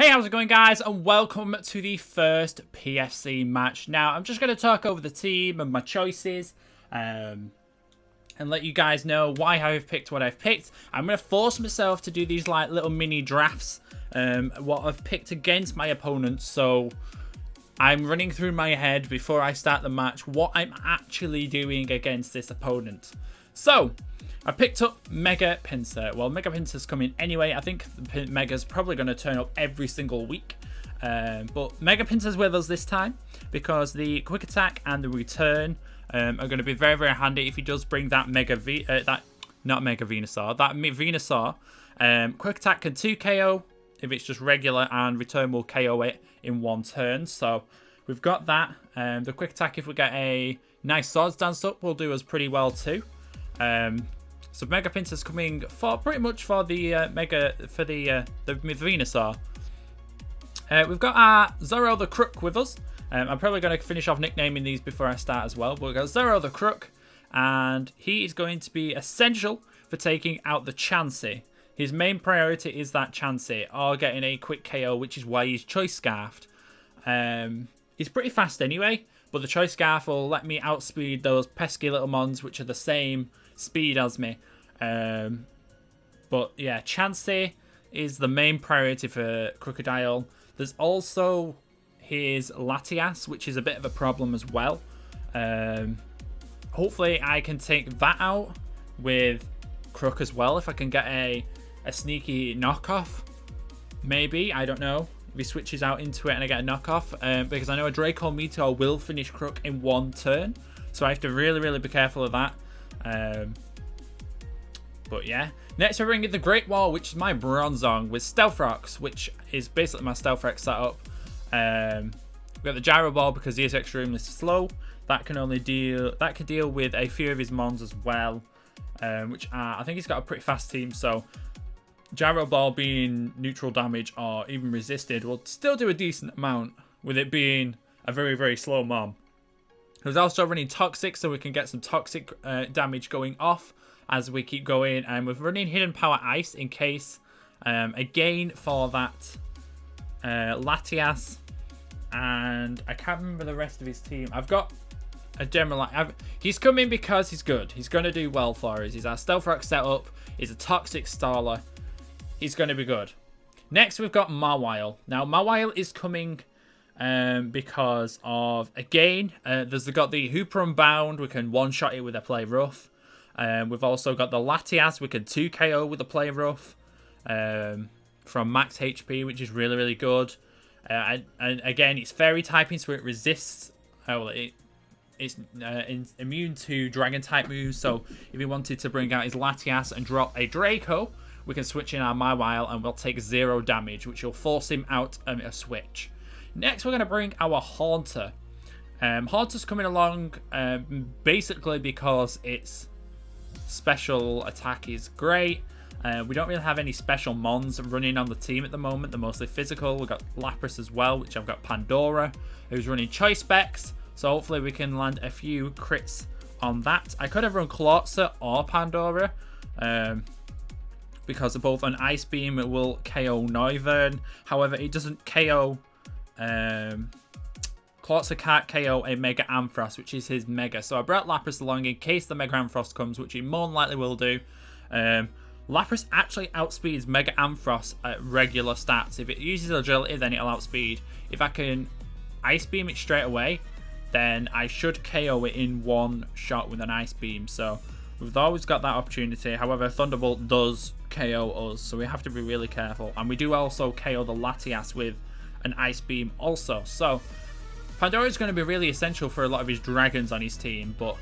Hey, how's it going, guys? And welcome to the first PFC match. Now, I'm just going to talk over the team and my choices and let you guys know why I've picked what I've picked. I'm going to force myself to do these like little mini drafts, what I've picked against my opponents. So I'm running through my head before I start the match what I'm actually doing against this opponent. So I picked up Mega Pinsir. Well, Mega Pinsir's coming anyway. I think Mega's probably going to turn up every single week. But Mega Pinsir's with us this time because the quick attack and the return are going to be very, very handy if he does bring that Venusaur. Quick attack can 2 KO if it's just regular, and return will KO it in one turn. So we've got that. The quick attack, if we get a nice Swords Dance up, will do us pretty well too. So Mega Pinsir's coming for pretty much for the Venusaur. We've got our Zoro the Crook with us. I'm probably going to finish off nicknaming these before I start as well. But we've got Zoro the Crook, and he is going to be essential for taking out the Chansey. His main priority is that Chansey, or getting a quick KO, which is why he's Choice Scarfed. He's pretty fast anyway, but the Choice Scarf will let me outspeed those pesky little mons, which are the same speed as me. But yeah, Chansey is the main priority for Crocodile. There's also his Latias, which is a bit of a problem as well. Hopefully I can take that out with Crook as well, if I can get a sneaky knockoff. Maybe, I don't know, if he switches out into it and I get a knockoff, because I know a Draco Meteor will finish Crook in one turn, so I have to really be careful of that. But yeah, next we're bringing the Great Wall, which is my Bronzong with Stealth Rocks, which is basically my Stealth Rock setup. We've got the Gyro Ball because he is extremely slow. That can deal with a few of his mons as well, which I think he's got a pretty fast team. So Gyro Ball being neutral damage or even resisted will still do a decent amount with it being a very slow mon. There's also running Toxic, so we can get some Toxic damage going off as we keep going. And we're running Hidden Power Ice in case, again, for that Latias. And I can't remember the rest of his team. I've got a general... he's coming because he's good. He's going to do well for us. He's our Stealth Rock setup. He's a Toxic Staller. He's going to be good. Next, we've got Mawile. Now, Mawile is coming... because of, again, there's got the Hooper Unbound. We can one-shot it with a Play Rough. We've also got the Latias. We can 2 KO with a Play Rough from max HP, which is really good. And again, it's Fairy typing, so it resists. It's immune to Dragon type moves. So if he wanted to bring out his Latias and drop a Draco, we can switch in our Mawile and we'll take 0 damage, which will force him out a switch. Next, we're going to bring our Haunter. Haunter's coming along basically because its special attack is great. We don't really have any special mons running on the team at the moment. They're mostly physical. We've got Lapras as well, which I've got Pandora, who's running Choice Specs. So hopefully we can land a few crits on that. I could have run Clawitzer or Pandora, because they're both an Ice Beam. It will KO Noivern. However, it doesn't KO... Clawitzer can't KO a Mega Ampharos, which is his Mega. So I brought Lapras along in case the Mega Ampharos comes, which he more than likely will do. Lapras actually outspeeds Mega Ampharos at regular stats. If it uses agility, then it'll outspeed. If I can Ice Beam it straight away, then I should KO it in one shot with an Ice Beam. So we've always got that opportunity. However, Thunderbolt does KO us, so we have to be really careful. And we do also KO the Latias with an Ice Beam also. So Pandora is going to be really essential for a lot of his dragons on his team. But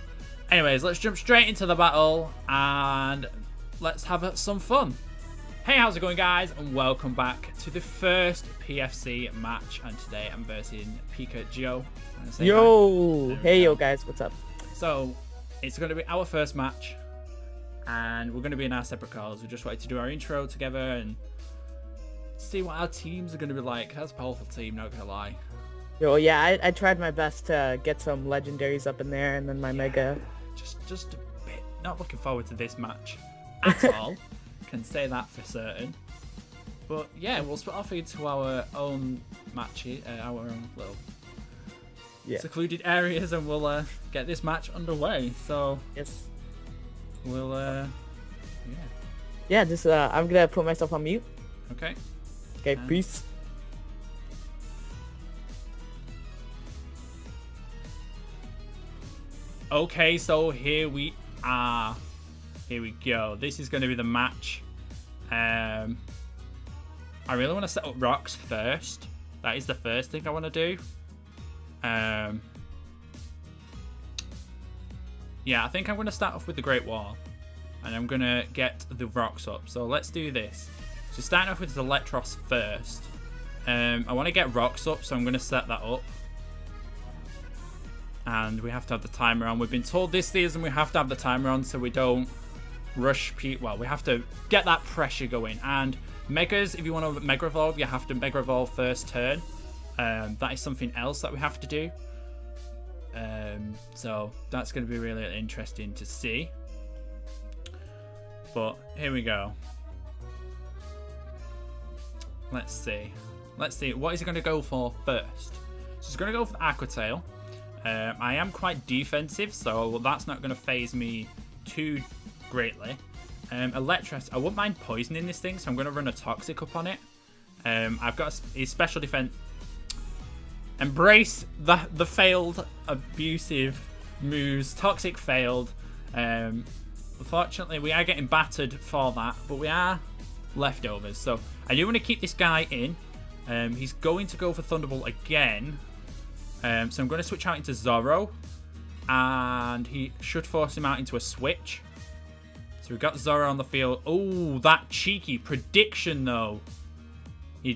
anyways, let's jump straight into the battle and let's have some fun. Hey, how's it going, guys? And welcome back to the first PFC match. And today I'm versing Pikajoe. Yo! Hey, yo, guys. What's up? So it's going to be our first match. And we're going to be in our separate calls. We just wanted to do our intro together and see what our teams are going to be like. That's a powerful team, not going to lie. Yo, yeah, I tried my best to get some legendaries up in there, and then my Mega. Just a bit. Not looking forward to this match at all. Can say that for certain. But yeah, we'll split off into our own matches, our own little secluded areas, and we'll get this match underway. So yes, we'll yeah. Just I'm gonna put myself on mute. Okay. Okay. Peace. Okay, so here we are. Here we go. This is going to be the match. I really want to set up rocks first. That is the first thing I want to do. Yeah, I think I'm going to start off with the Great Wall. And I'm going to get the rocks up. So let's do this. So starting off with the Electros first. I want to get rocks up, so I'm going to set that up. And we have to have the timer on. We've been told this season we have to have the timer on so we don't rush people. Well, we have to get that pressure going. And Megas, if you want to Mega Evolve, you have to Mega Evolve first turn. That is something else that we have to do. So that's going to be really interesting to see. But here we go. Let's see. Let's see. What is he going to go for first? So he's going to go for the Aqua Tail. I am quite defensive, so that's not going to phase me too greatly. Electros, I wouldn't mind poisoning this thing, so I'm going to run a Toxic up on it. I've got his special defense. Embrace the failed abusive moves. Toxic failed. Unfortunately, we are getting battered for that, but we are leftovers. So I do want to keep this guy in. He's going to go for Thunderbolt again. So I'm going to switch out into Zorro. And he should force him out into a switch. So we've got Zorro on the field. Oh, that cheeky prediction, though. He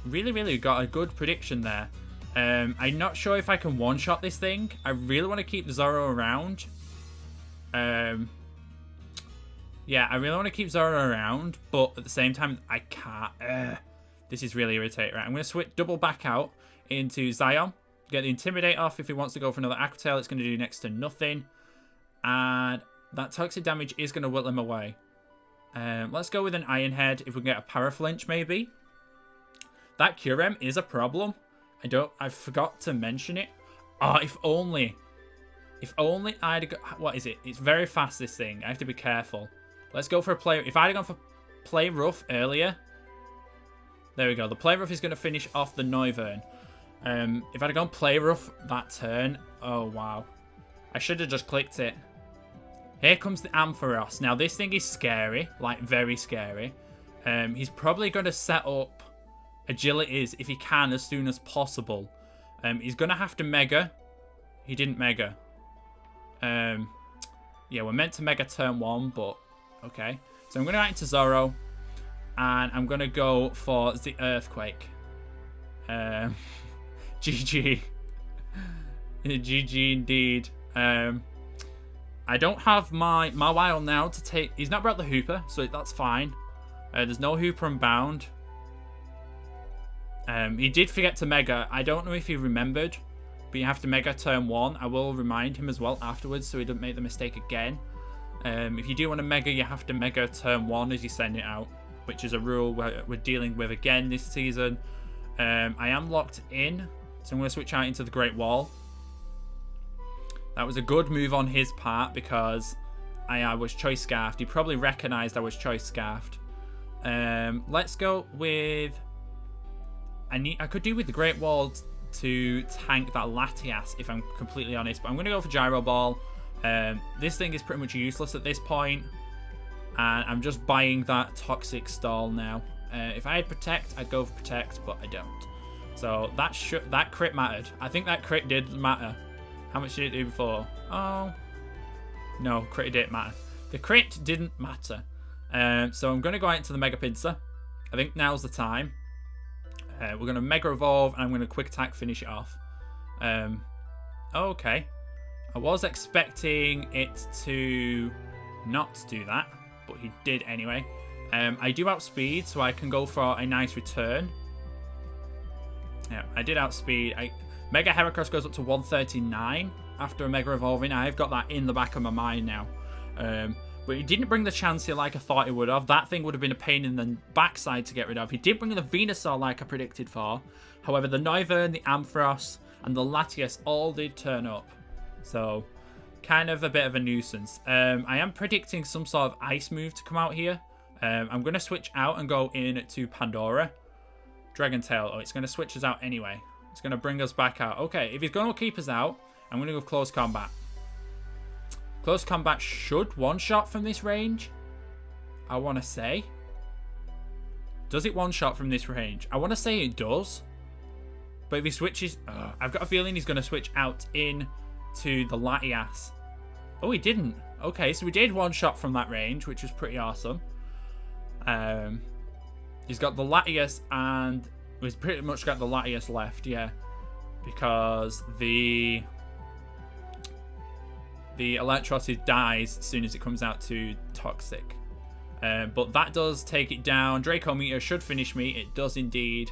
really got a good prediction there. I'm not sure if I can one-shot this thing. I really want to keep Zorro around. Yeah, I really want to keep Zorro around. But at the same time, I can't. This is really irritating. Right, I'm going to switch double back out into Zion. Get the Intimidate off. If he wants to go for another Aqua Tail, it's going to do next to nothing. And that toxic damage is going to whittle him away. Let's go with an Iron Head. If we can get a Paraflinch, maybe. That Curem is a problem. I forgot to mention it. Oh, if only I'd got... What is it? It's very fast, this thing. I have to be careful. Let's go for a Play... If I'd have gone for Play Rough earlier... There we go. The Play Rough is going to finish off the Noivern. If I'd have gone Play Rough that turn... Oh, wow. I should have just clicked it. Here comes the Ampharos. Now, this thing is scary. Like, very scary. He's probably going to set up Agilities, if he can, as soon as possible. He's going to have to Mega. He didn't Mega. Yeah, we're meant to Mega turn 1, but... Okay. So I'm going to go into Zorro. And I'm going to go for the Earthquake. GG. GG indeed. I don't have my Mawile now to take... He's not brought the Hooper, so that's fine. There's no Hooper Unbound. He did forget to Mega. I don't know if he remembered, but you have to Mega turn 1. I will remind him as well afterwards so he doesn't make the mistake again. If you do want to Mega, you have to Mega turn 1 as you send it out, which is a rule we're dealing with again this season. I am locked in, so I'm going to switch out into the Great Wall. That was a good move on his part because I was Choice Scarfed. He probably recognised I was Choice Scarfed. Let's go with... I could do with the Great Wall to tank that Latias, if I'm completely honest. But I'm going to go for Gyro Ball. This thing is pretty much useless at this point. And I'm just buying that Toxic Stall now. If I had Protect, I'd go for Protect, but I don't. So that crit mattered. I think that crit did matter. How much did it do before? Oh. No, crit didn't matter. The crit didn't matter. So I'm going to go out into the Mega Pinsir. I think now's the time. We're going to Mega Evolve, and I'm going to Quick Attack finish it off. Okay. I was expecting it to not do that, but he did anyway. I do outspeed, so I can go for a nice return. Yeah, I did outspeed. Mega Heracross goes up to 139 after a Mega Evolving. I've got that in the back of my mind now. but he didn't bring the Chansey like I thought he would have. That thing would have been a pain in the backside to get rid of. He did bring the Venusaur like I predicted for. However, the Noivern, the Ampharos, and the Latias all did turn up. So, kind of a bit of a nuisance. I am predicting some sort of ice move to come out here. I'm going to switch out and go in to Pandora. Dragon Tail. Oh, it's going to switch us out anyway. It's going to bring us back out. Okay, if he's going to keep us out, I'm going to go Close Combat. Close Combat should one-shot from this range, I want to say. Does it one-shot from this range? I want to say it does. But if he switches... I've got a feeling he's going to switch out in to the Latias. Oh, he didn't. Okay, so we did one-shot from that range, which was pretty awesome. He's got the Latias, and he's pretty much got the Latias left, yeah. Because the Electrocity dies as soon as it comes out to Toxic. But that does take it down. Draco Meteor should finish me. It does indeed.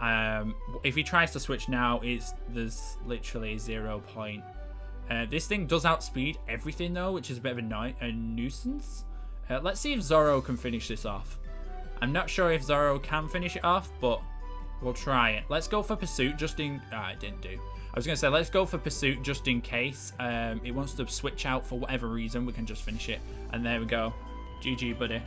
If he tries to switch now, there's literally 0 point. This thing does outspeed everything though, which is a bit of a nuisance. Let's see if Zoro can finish this off. I'm not sure if Zoro can finish it off, but we'll try it. Let's go for Pursuit just in... it didn't do. I was going to say, let's go for Pursuit just in case it wants to switch out for whatever reason. We can just finish it. And there we go. GG, buddy.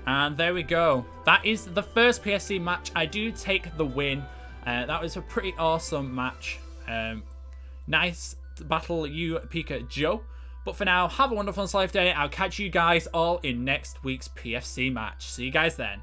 And there we go. That is the first PFC match. I do take the win. That was a pretty awesome match. Nice battle, you Pikajoe. But for now, have a wonderful and safe day. I'll catch you guys all in next week's PFC match. See you guys then.